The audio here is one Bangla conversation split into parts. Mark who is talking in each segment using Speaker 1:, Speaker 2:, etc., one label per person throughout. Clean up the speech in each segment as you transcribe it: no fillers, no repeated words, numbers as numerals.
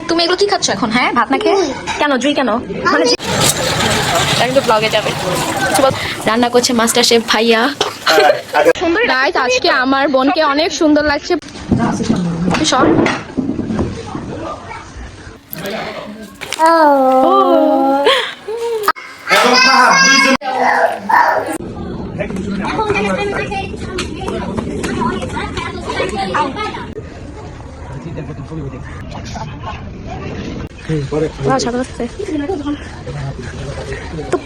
Speaker 1: তুমি এগুলো কি খাচ্ছ এখন? হ্যাঁ, ভাত না খেয়ে কেন? জুই কেন? মানে কিন্তু ব্লগে যাবে। রান্না করছে মাস্টার শেফ ভাইয়া। সুন্দর গাইস, আজকে আমার বোনকে অনেক সুন্দর লাগছে।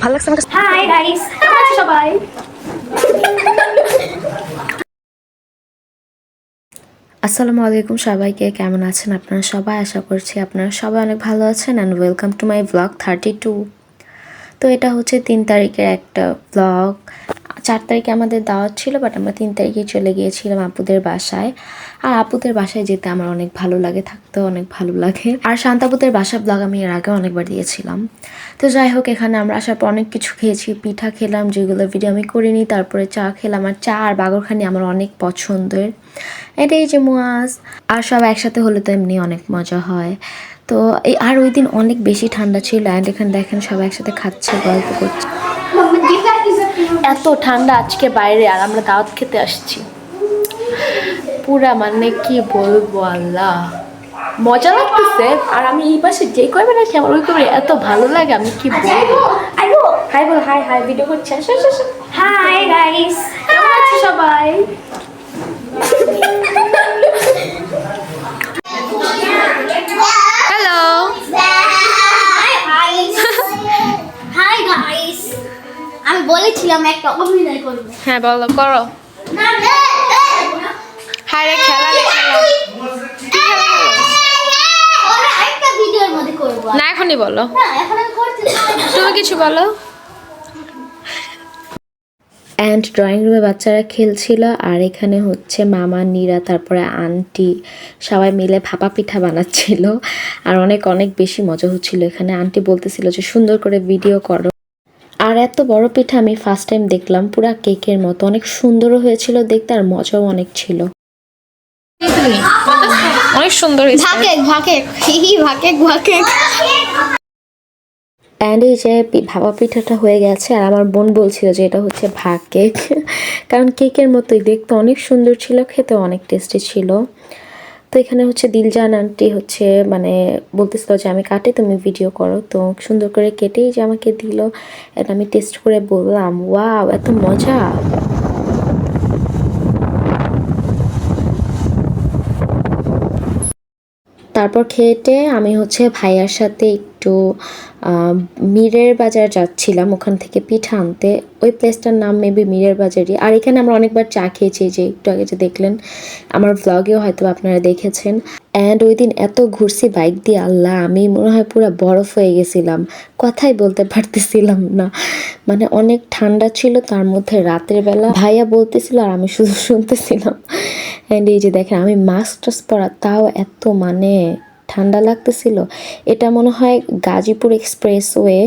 Speaker 1: ভালো লাগছে আমার। হাই গাইস, কেমন আছো সবাই?
Speaker 2: আসসালামু আলাইকুম সবাইকে, কেমন আছেন আপনারা সবাই? আশা করছি আপনারা সবাই অনেক ভালো আছেন and welcome to my blog 32। তো এটা হচ্ছে 3 তারিখের একটা ব্লগ। 4 তারিখে আমাদের দাওয়াত ছিল, বাট আমরা 3 তারিখে চলে গিয়েছিলাম আপুদের বাসায়। আর আপুদের বাসায় যেতে আমার অনেক ভালো লাগে, থাকতেও অনেক ভালো লাগে। আর শান্তাপুদের বাসা ব্লগ আমি এর আগে অনেকবার দিয়েছিলাম। তো যাই হোক, এখানে আমরা আসার পর অনেক কিছু খেয়েছি, পিঠা খেলাম যেগুলো ভিডিও আমি করিনি, তারপরে চা খেলাম। আর চা আর বাগরখানি আমার অনেক পছন্দের। এটাই যে মুয়াজ, আর সব একসাথে হলে তো এমনি অনেক মজা হয়। তো এই আর ওই দিন অনেক বেশি ঠান্ডা ছিল, অ্যান্ড এখানে দেখেন সবাই একসাথে খাচ্ছে, গল্প করছে। এত ঠান্ডা আজকে বাইরে, আর আমরা দাওয়াত খেতে আসছি। পুরা মানে কি বলবো, আল্লাহ মজা লাগতেছে। আর আমি এই পাশে যে কয়বার আছি আমার ওই কবে এত ভালো লাগে, আমি কি বলবো। হাই বল, হাই হাই, ভিডিও করছি।
Speaker 1: হাই গাইস,
Speaker 2: কেমন আছো সবাই?
Speaker 1: হ্যালো।
Speaker 3: হাই গাইস, আমি বলেছিলাম একটা অভিনয় করব।
Speaker 1: হ্যাঁ বলো, করো। হাই রে, খেলা রে, খেলা।
Speaker 3: ওরা একটা ভিডিওর মধ্যে করব।
Speaker 1: না এখনই বলো,
Speaker 3: না এখন আমি করতে চাই না।
Speaker 1: তুমি কিছু বলো।
Speaker 2: অ্যান্ড ড্রয়িং রুমে বাচ্চারা খেলছিল, আর এখানে হচ্ছে মামা, নীরা, তারপরে আন্টি সবাই মিলে ভাপা পিঠা বানাচ্ছিল। আর অনেক অনেক বেশি মজা হচ্ছিল। এখানে আন্টি বলতেছিল যে সুন্দর করে ভিডিও করো। আর এত বড় পিঠা আমি ফার্স্ট টাইম দেখলাম, পুরা কেকের মতো, অনেক সুন্দরও হয়েছিল দেখতে, আর মজাও অনেক ছিল।
Speaker 1: অনেক সুন্দর হয়েছে।
Speaker 3: ভাকে
Speaker 2: অ্যান্ড এই যে ভাপা পিঠাটা হয়ে গেছে, আর আমার বোন বলছিল যে এটা হচ্ছে ভাগ কেক, কারণ কেকের মতোই দেখতে অনেক সুন্দর ছিল, খেতে অনেক টেস্টি ছিল। তো এখানে হচ্ছে দিলজান আন্টি হচ্ছে মানে বলতেছিল যে আমি কাটে, তুমি ভিডিও করো। তো সুন্দর করে কেটেই যে আমাকে দিল, এটা আমি টেস্ট করে বললাম ওয়াও এত মজা। তারপর খেয়েটে আমি হচ্ছে ভাইয়ার সাথে একটু মিরের বাজার যাচ্ছিলাম, ওখান থেকে পিঠা আনতে। ওই প্লেসটার নাম মেবি মিরের বাজারই। আর এখানে আমরা অনেকবার চা খেয়েছি, যে একটু আগে যে দেখলেন আমার ব্লগেও হয়তো আপনারা দেখেছেন। অ্যান্ড ওই দিন এত ঘুরছি বাইক দিয়ে, আল্লাহ আমি মনে হয় পুরো বরফ হয়ে গেছিলাম, কথাই বলতে পারতেছিলাম না। মানে অনেক ঠান্ডা ছিল, তার মধ্যে রাতের বেলা ভাইয়া বলতেছিল আর আমি শুধু শুনতেছিলাম। অ্যান্ড এই যে দেখেন আমি মাস্ক টাস্ক পরা, তাও এত মানে ঠান্ডা লাগতেছিল। এটা মনে হয় গাজীপুর এক্সপ্রেসওয়ে।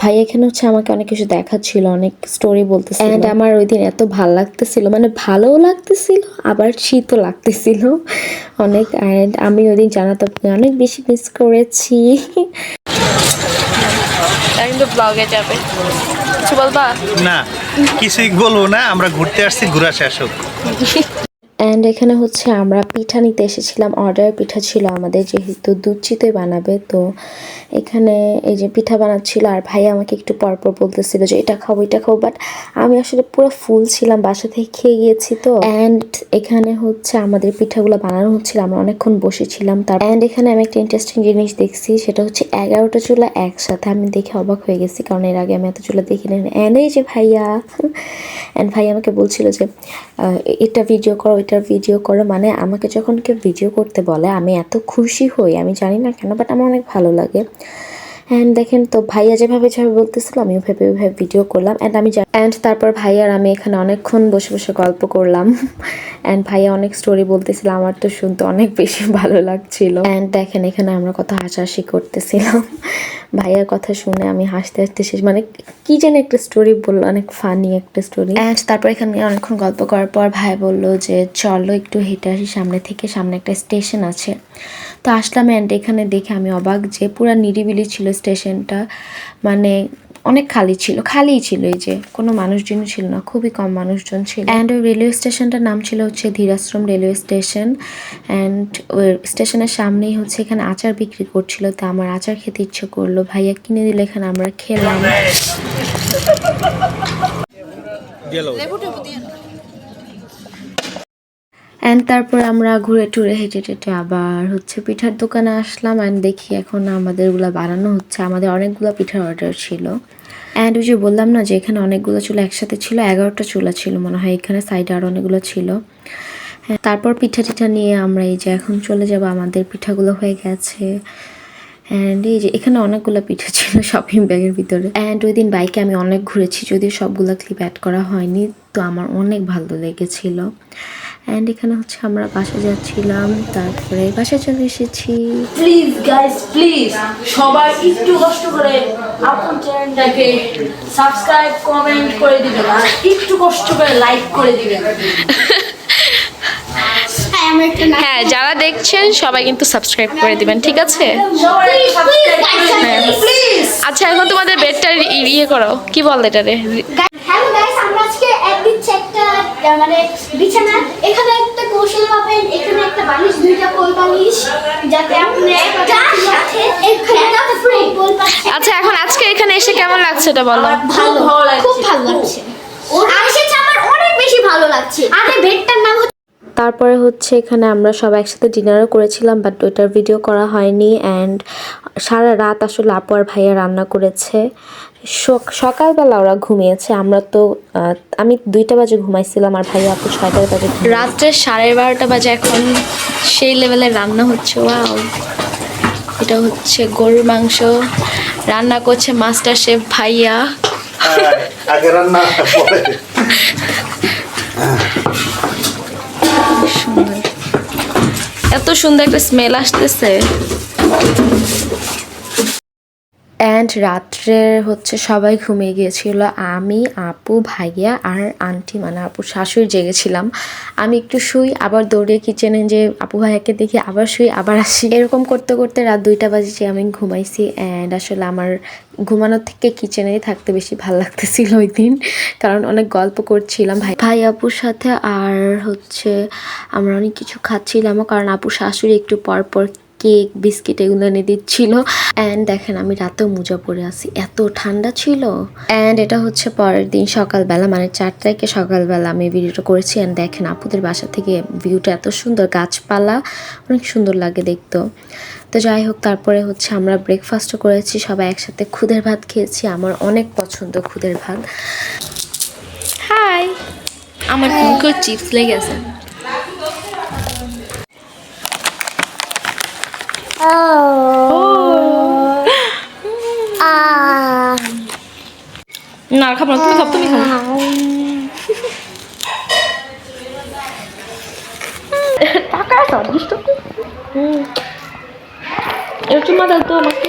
Speaker 2: ভাই এখানে হচ্ছে আমাকে অনেক কিছু দেখাচ্ছিল, অনেক স্টোরি বলতেছিল। অ্যান্ড আমার ওই দিন এত ভালো লাগতেছিল, মানে ভালোও লাগতেছিল আবার শীতও লাগতেছিল অনেক। অ্যান্ড আমি ওই দিন জানাতে অনেক বেশি মিস করেছি।
Speaker 1: কিন্তু ব্লগে যাবে, কিছু বলবা?
Speaker 4: না কিছুই বলবো না, আমরা ঘুরতে আসছি, ঘোরা শেষ হোক।
Speaker 2: অ্যান্ড এখানে হচ্ছে আমরা পিঠা নিতে এসেছিলাম, অর্ডার পিঠা ছিল আমাদের, যেহেতু দুধ চিতই বানাবে। তো এখানে এই যে পিঠা বানাচ্ছিল, আর ভাই আমাকে একটু পরপর বলতেছিল যে এটা খাবো এটা খাবো, বাট আমি আসলে পুরো ফুল ছিলাম, বাসা থেকে খেয়ে গিয়েছি তো। অ্যান্ড এখানে হচ্ছে আমাদের পিঠাগুলো বানানো হচ্ছিল, আমরা অনেকক্ষণ বসেছিলাম। অ্যান্ড এখানে আমি একটা ইন্টারেস্টিং জিনিস দেখছি, সেটা হচ্ছে 11টা চুলা একসাথে। আমি দেখে অবাক হয়ে গেছি, কারণ এর আগে আমি এত চুলা দেখিনি। অ্যান্ড এই যে ভাইয়া, অ্যান্ড ভাই আমাকে বলছিল যে এটা ভিডিও করো এটা ভিডিও করো, মানে আমাকে যখন কেউ ভিডিও করতে বলে আমি এত খুশি হই, আমি জানি না কেন, বাট আমার অনেক ভালো লাগে। অ্যান্ড দেখেন তো ভাইয়া যেভাবে বলতেছিল আমি ওইভাবে ভিডিও করলাম। অ্যান্ড তারপর ভাইয়া আর আমি এখানে অনেকক্ষণ বসে বসে গল্প করলাম। অ্যান্ড ভাইয়া অনেক স্টোরি বলতেছিল, আমার তো শুনতে অনেক বেশি ভালো লাগছিল। অ্যান্ড দেখেন এখানে আমরা কত হাসাহাসি করতেছিলাম, ভাইয়ার কথা শুনে আমি হাসতে হাসতে শেষ, মানে কি যেন একটা স্টোরি বললো, অনেক ফানি একটা স্টোরি। অ্যান্ড তারপর এখানে অনেকক্ষণ গল্প করার পর ভাই বললো যে চলো একটু হেঁটে আসি সামনে থেকে, সামনে একটা স্টেশন আছে। তো আসলাম অ্যান্ড এখানে দেখে আমি অবাক যে পুরা নিরিবিলি ছিল স্টেশনটা, মানে অনেক খালিই ছিল, এই যে কোনো মানুষজন ছিল না, খুবই কম মানুষজন ছিল। অ্যান্ড ওই রেলওয়ে স্টেশনটার নাম ছিল হচ্ছে ধীরাশ্রম রেলওয়ে স্টেশন। অ্যান্ড ওই স্টেশনের সামনেই হচ্ছে এখানে আচার বিক্রি করছিল, তো আমার আচার খেতে ইচ্ছে করলো, ভাইয়া কিনে দিলে, এখানে আমরা খেলাম। অ্যান্ড তারপর আমরা ঘুরে টুরে হেঁটে টেটে আবার হচ্ছে পিঠার দোকানে আসলাম। অ্যান্ড দেখি এখন আমাদেরগুলো বানানো হচ্ছে, আমাদের অনেকগুলো পিঠার অর্ডার ছিল। অ্যান্ড ওই যে বললাম না যে এখানে অনেকগুলো চুলা একসাথে ছিল, 11টা চুলা ছিল মনে হয়, এখানে সাইডে আরও অনেকগুলো ছিল। তারপর পিঠা টিঠা নিয়ে আমরা এই যে এখন চলে যাব, আমাদের পিঠাগুলো হয়ে গেছে। অ্যান্ড এই যে এখানে অনেকগুলো পিঠা ছিল শপিং ব্যাগের ভিতরে। অ্যান্ড ওই দিন বাইকে আমি অনেক ঘুরেছি, যদিও সবগুলো ক্লিপ অ্যাড করা হয়নি, তো আমার অনেক ভালো লেগেছিল। অ্যান্ড এখানে হচ্ছে আমরা বাসা যাচ্ছিলাম, তারপরে বাসায় চলে এসেছি।
Speaker 5: প্লিজ গাইস, প্লিজ সবাই একটু কষ্ট করে আপন চ্যানেলটাকে সাবস্ক্রাইব কমেন্ট করে দিবেন আর একটু কষ্ট করে লাইক করে দিবেন।
Speaker 1: হ্যাঁ, যারা দেখছেন সবাই কিন্তু সাবস্ক্রাইব করে দিবেন, ঠিক আছে?
Speaker 5: সবাই সাবস্ক্রাইব করে দিবেন প্লিজ।
Speaker 1: আচ্ছা, এখন তোমাদের বেডটা ইয়ে করো, কি বল এটারে?
Speaker 3: হ্যালো গাইস, আমরা আজকে একদিন একটা মানে বিছানা, এখানে একটা কৌশল পাবেন, এখানে একটা বালিশ, দুইটা কোল বালিশ, যাতে আপনি একটা সাথে এখানে একটা ফ্রি কোল পাচ্ছেন।
Speaker 1: আচ্ছা, এখন আজকে এখানে এসে কেমন লাগছে এটা বলো।
Speaker 5: ভালো লাগছে,
Speaker 3: খুব ভালো লাগছে, আর সেটা আমার অনেক বেশি ভালো লাগছে। আর এই বেডটার নাম
Speaker 2: তারপরে হচ্ছে এখানে আমরা সবাই একসাথে ডিনারও করেছিলাম, বাট ওইটার ভিডিও করা হয়নি। অ্যান্ড সারা রাত আসলে আপু আর ভাইয়া রান্না করেছে। সকালবেলা ওরা ঘুমিয়েছে, আমরা তো আমি 2টা বাজে ঘুমাইছিলাম আর ভাইয়া আপু 6টা বাজে।
Speaker 1: রাত্রে 12:30 বাজে এখন সেই লেভেলের রান্না হচ্ছে। ওয়াও, এটা হচ্ছে গরুর মাংস, রান্না করছে মাস্টার শেফ ভাইয়া।
Speaker 4: আগে রান্না পরে।
Speaker 1: সুন্দর, এত সুন্দর একটা স্মেল আসতেছে।
Speaker 2: অ্যান্ড রাত্রে হচ্ছে সবাই ঘুমিয়ে গিয়েছিল, আমি, আপু, ভাইয়া আর আন্টি মানে আপুর শাশুড়ি জেগেছিলাম। আমি একটু শুই, আবার দৌড়ে কিচেনে যে আপু ভাইয়াকে দেখি, আবার শুই, আবার আসি, এরকম করতে করতে রাত 2টা বাজে আমি ঘুমাইছি। অ্যান্ড আসলে আমার ঘুমানোর থেকে কিচেনেই থাকতে বেশি ভালো লাগতেছিল ওই দিন, কারণ অনেক গল্প করছিলাম ভাই আপুর সাথে। আর হচ্ছে আমরা অনেক কিছু খাচ্ছিলামও, কারণ আপুর শাশুড়ি একটু পর পর কেক বিস্কিট এগুলো এনে দিচ্ছিল। অ্যান্ড দেখেন আমি রাতেও মোজা পরে আছি, এত ঠান্ডা ছিল। অ্যান্ড এটা হচ্ছে পরের দিন সকালবেলা, মানে 4 তারিখে সকালবেলা আমি ভিডিওটা করেছি। অ্যান্ড দেখেন আপুদের বাসা থেকে ভিউটা এত সুন্দর, গাছপালা অনেক সুন্দর লাগে দেখতেও। তো যাই হোক, তারপরে হচ্ছে আমরা ব্রেকফাস্টও করেছি, সবাই একসাথে খুদের ভাত খেয়েছি। আমার অনেক পছন্দ খুদের ভাত।
Speaker 1: হাই, আমার মুখে চিপস লেগে আছে। না খাবো না, তুমি খাও, তুমি খাও। টাকা আছে দুষ্ট। একটু মা দাও তো আমাকে।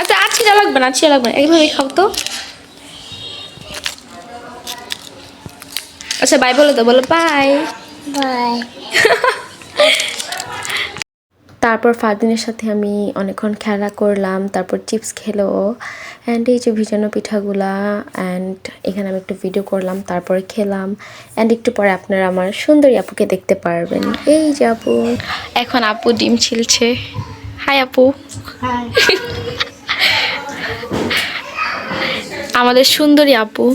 Speaker 1: আচ্ছা, আর ছিঁড়া লাগবে না, ছিঁড়া লাগবে না, এইভাবেই খাও তো। আচ্ছা, বাই বলে তো, বলো বাই
Speaker 3: বাই।
Speaker 2: তারপর ফারদিনের সাথে আমি অনেকক্ষণ খেলা করলাম, তারপর চিপস খেলো। অ্যান্ড এই যে ভিজানো পিঠাগুলা, অ্যান্ড এখানে আমি একটু ভিডিও করলাম, তারপরে খেলাম। অ্যান্ড একটু পরে আপনারা আমার সুন্দরী আপুকে দেখতে পারবেন। এই যে আপু,
Speaker 1: এখন আপু ডিম ছিলছে। হাই আপু। আমাদের সুন্দরী আপু।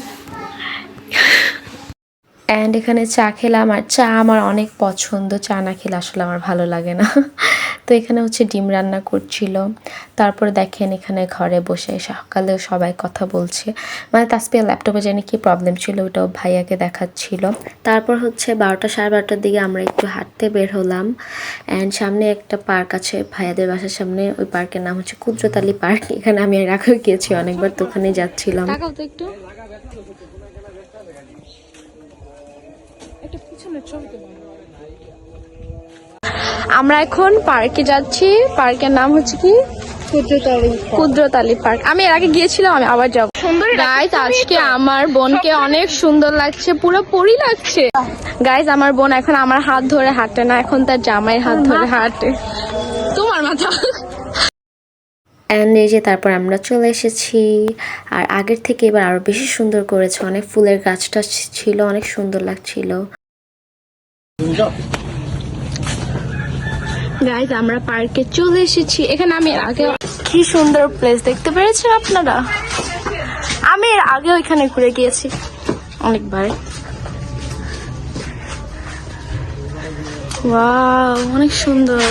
Speaker 2: অ্যান্ড এখানে চা খেলাম, আর চা আমার অনেক পছন্দ, চা না খেলে আসলে আমার ভালো লাগে না। তো এখানে হচ্ছে ডিম রান্না করছিল। তারপরে দেখেন এখানে ঘরে বসে সকালে সবাই কথা বলছে, মানে তাসপিয়া ল্যাপটপে জানি কি প্রবলেম ছিল, ওটাও ভাইয়াকে দেখাচ্ছিল। তারপর হচ্ছে 12টা সাড়ে 12টার দিকে আমরা একটু হাঁটতে বের হলাম। অ্যান্ড সামনে একটা পার্ক আছে ভাইয়াদের বাসার সামনে, ওই পার্কের নাম হচ্ছে কুদ্রতালি পার্ক। এখানে আমি এর আগেও গিয়েছি অনেকবার, তো ওখানে যাচ্ছিলাম।
Speaker 1: একটু আমরা এখন পার্কে যাচ্ছি। পার্কের নাম হচ্ছে কি? কুদ্রতালি পার্ক। আমি এর আগে গিয়েছিলাম, আমি আবার যাবো। সুন্দরী গাইস, আজকে আমার বোনকে অনেক সুন্দর লাগছে, পুরো পরি লাগছে। গাইস, আমার বোন এখন আমার হাত ধরে হাঁটে না, এখন তার জামাইয়ের হাত ধরে হাঁটে। তোমার মাথা।
Speaker 2: অ্যান্ড এই যে তারপর আমরা চলে এসেছি। আর আগের থেকে এবার আরো বেশি সুন্দর করেছে, অনেক ফুলের গাছটা ছিল, অনেক সুন্দর লাগছিল।
Speaker 1: গাইস, আমরা পার্কে চলে এসেছি। এখানে আমি এর আগে কি সুন্দর প্লেস দেখতে পেরেছেন আপনারা। আমি এর আগেও এখানে ঘুরে গিয়েছি অনেকবার। ওয়াও, অনেক সুন্দর।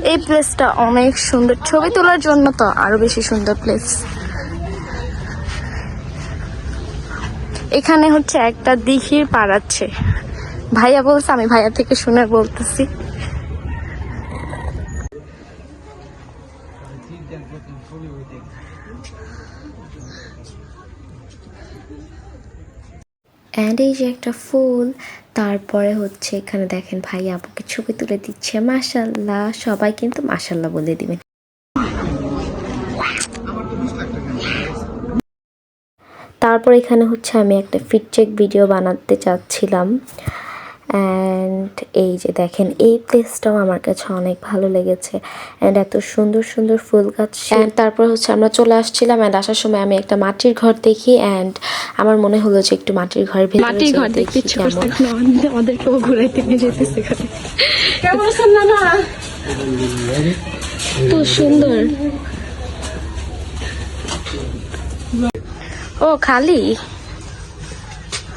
Speaker 1: এই প্লেসটা অনেক সুন্দর, ছবি তোলার জন্য তো আরো বেশি সুন্দর প্লেস। এখানে হচ্ছে একটা দিঘির পাড় আছে, ভাইয়া বলছে, আমি ভাইয়া থেকে শুনে বলতেছি।
Speaker 2: অ্যান্ড এই যে একটা ফুল, তারপরে হচ্ছে এখানে দেখেন ভাই আপুকে ছবি তুলে দিচ্ছে। মাশাল্লাহ, সবাই কিন্তু মাশাল্লাহ বলে দিবেন। তারপর এখানে হচ্ছে আমি একটা ফিট চেক ভিডিও বানাতে চাচ্ছিলাম। অ্যান্ড এই যে দেখেন, এই প্লেসটাও আমার কাছে অনেক ভালো লেগেছে। অ্যান্ড এত সুন্দর সুন্দর ফুল গাছ। অ্যান্ড তারপর হচ্ছে আমরা চলে আসছিলাম, অ্যান্ড আসার সময় আমি একটা মাটির ঘর দেখি। অ্যান্ড আমার মনে হলো যে একটু মাটির ঘরের ভেতরে
Speaker 1: মাটির ঘর দেখতে ইচ্ছে করছে, আমাদেরকেও ঘুরাইতে নিয়ে যেতেছে। কেমন আছেন নানা? তো সুন্দর। ও খালি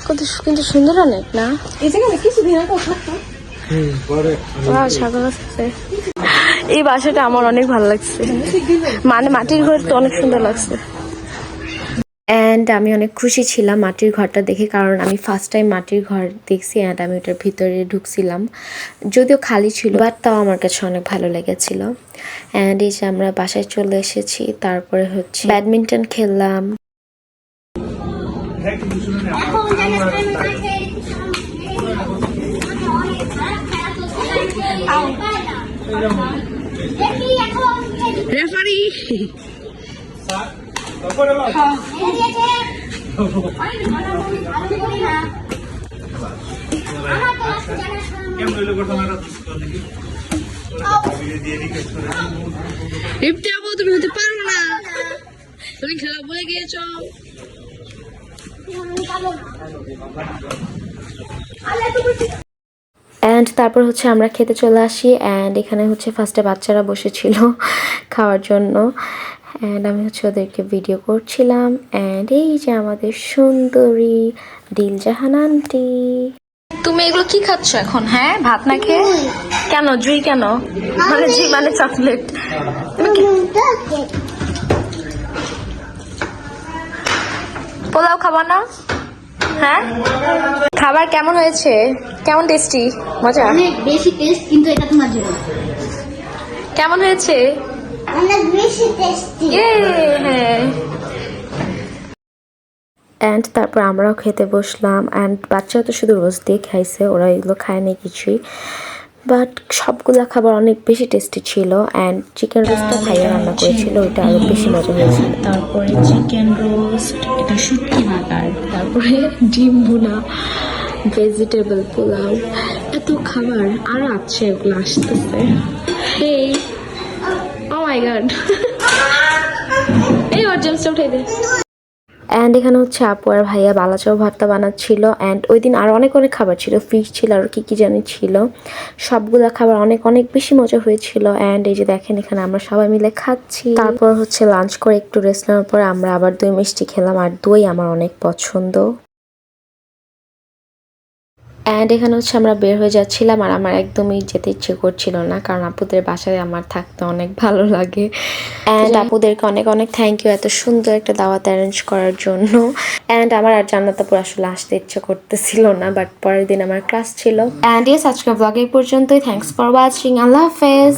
Speaker 1: কত, কিন্তু সুন্দর অনেক না? ছাগল আছে। এই বাসাটা আমার অনেক ভালো লাগছে, মানে মাটির ঘর তো অনেক সুন্দর লাগছে।
Speaker 2: অ্যান্ড আমি অনেক খুশি ছিলাম মাটির ঘরটা দেখে, কারণ আমি ফার্স্ট টাইম মাটির ঘর দেখছি। অ্যান্ড আমি ওটার ভিতরে ঢুকছিলাম, যদিও খালি ছিল, বাট তাও আমার কাছে অনেক ভালো লেগেছিল। অ্যান্ড এই যে আমরা বাসায় চলে এসেছি, তারপরে হচ্ছে ব্যাডমিন্টন খেললাম।
Speaker 1: রেফারি তুমি হতে পারো না, তুমি খেলা বলে গিয়েছো।
Speaker 2: অ্যান্ড তারপর হচ্ছে আমরা খেতে চলে আসি। অ্যান্ড এখানে হচ্ছে ফার্স্টে বাচ্চারা বসেছিল খাওয়ার জন্য। অ্যান্ড আমি হচ্ছে ওদেরকে ভিডিও করছিলাম। অ্যান্ড এই যে আমাদের সুন্দরী দিলজাহান আন্টি।
Speaker 1: তুমি এগুলো কি খাচ্ছ এখন? হ্যাঁ, ভাত না খেয়ে? কেন জুই কেন? মানে জুই মানে চকলেট। পোলাও খাবা না? হ্যাঁ, খাবার কেমন হয়েছে? কেমন টেস্টি? মজা?
Speaker 3: অনেক বেশি টেস্ট, কিন্তু এটা তোমার জন্য।
Speaker 1: কেমন হয়েছে?
Speaker 3: অনেক বেশি টেস্টি।
Speaker 1: হ্যাঁ।
Speaker 2: অ্যান্ড তারপর আমরাও খেতে বসলাম। অ্যান্ড বাচ্চারা তো শুধু রোজ দিয়ে খাইছে, ওরা এগুলো খায়নি কিছুই, বাট সবগুলা খাবার অনেক বেশি টেস্টি ছিল। অ্যান্ড চিকেন রোস্টটা ভাইয়া রান্না করেছিল, ওইটা আরো বেশি মজা হয়েছিল।
Speaker 1: তারপরে চিকেন রোস্ট, এটা শুটকি মাকার, তারপরে ডিম ভুনা, ভেজিটেবল পোলাও, এত খাবার আরো আছে, এগুলো আসতেছে। এই ও মাই গড, এই ওর জেমসটা উঠে দে।
Speaker 2: অ্যান্ড এখানে হচ্ছে আপু আর ভাইয়া বালাচাও ভর্তা বানাচ্ছিল। অ্যান্ড ওই দিন আরো অনেক অনেক খাবার ছিল, ফিশ ছিল, আর কি কি জানি ছিল। সবগুলা খাবার অনেক অনেক বেশি মজা হয়েছিল। অ্যান্ড এই যে দেখেন, এখানে আমরা সবাই মিলে খাচ্ছি। তারপর হচ্ছে লাঞ্চ করে একটু রেস্ট নেওয়ার পরে আমরা আবার দই মিষ্টি খেলাম। আর দই আমার অনেক পছন্দ। অ্যান্ড এখানে হচ্ছে আমরা বের হয়ে যাচ্ছিলাম, আর আমার একদমই যেতে ইচ্ছে করছিল না, কারণ আপুদের বাসায় আমার থাকতে অনেক ভালো লাগে। অ্যান্ড আপুদেরকে অনেক অনেক থ্যাংক ইউ এত সুন্দর একটা দাওয়াত অ্যারেঞ্জ করার জন্য। অ্যান্ড আমার আর জান্নাতুপুর আসলে আসতে ইচ্ছে করতেছিল না, বাট পরের দিন আমার ক্লাস ছিল। অ্যান্ড আজকের ব্লগ এই পর্যন্তই। Thanks for watching. আল্লাহ হাফেজ।